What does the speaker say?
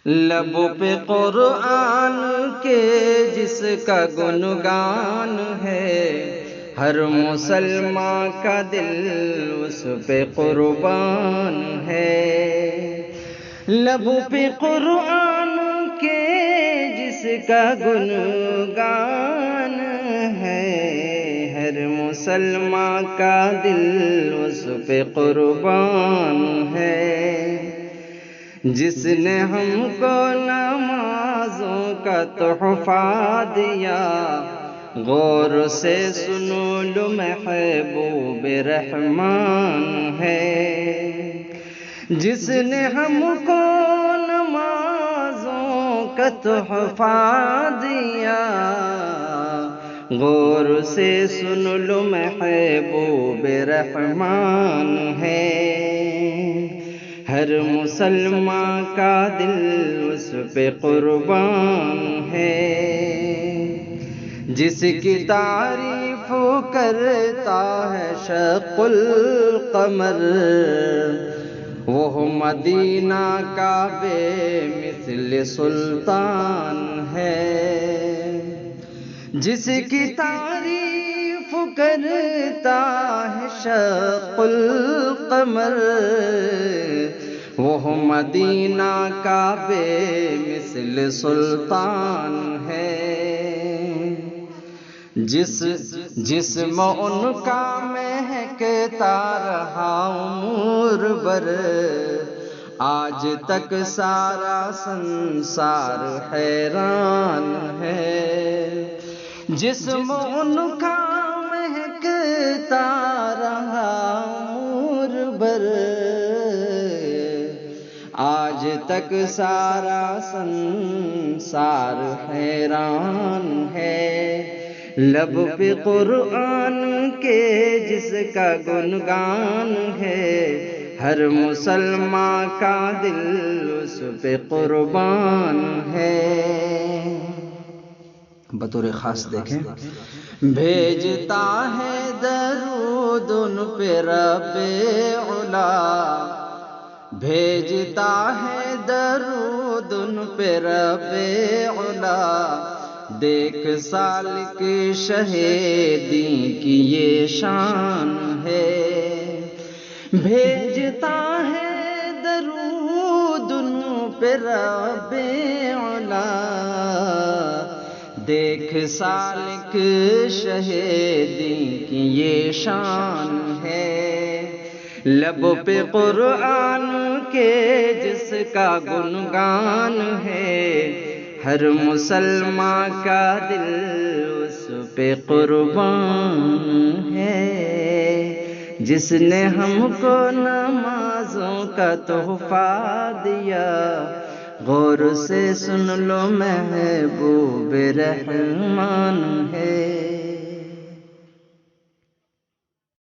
لبوں پہ قرآن کے جس کا گنگان ہے، ہر مسلمان کا دل اس پہ قربان ہے۔ لبوں پہ قرآن کے جس کا گنگان ہے، ہر مسلمان کا دل اس پہ قربان ہے۔ جس نے ہم کو نمازوں کا تحفہ دیا، غور سے سنو لو محبوب رحمان ہے۔ جس نے ہم کو نمازوں کا تحفہ دیا، غور سے سن لو محبوب رحمان ہے۔ ہر مسلمان کا دل اس پہ قربان ہے۔ جس کی تعریف کرتا ہے شق القمر، وہ مدینہ کا بے مثل سلطان ہے۔ جس کی تعریف کرتا ہے شق القمر، وہ مدینہ کا بے مثل سلطان ہے۔ جسم ان کا مہکتا رہا عمر بھر، آج تک سارا سنسار حیران ہے۔ جسم ان کا مہکتا رہا عمر بھر، آج تک سارا سنسار حیران ہے۔ لب پہ قرآن کے جس کا گنگان ہے، ہر مسلمان کا دل اس پہ قربان ہے۔ بطور خاص دیکھیں، بھیجتا ہے درود ان پہ رب علا، بھیجتا ہے درود ان پہ رب علا، دیکھ سالک شہیدی کی یہ شان ہے۔ بھیجتا ہے درود ان پہ رب علا، دیکھ سالک شہیدی کی یہ شان ہے۔ لب پہ قرآن کے جس کا گنگان ہے، ہر مسلمان کا دل اس پہ قربان ہے۔ جس نے ہم کو نمازوں کا تحفہ دیا، غور سے سن لو محبوب رحمان ہے۔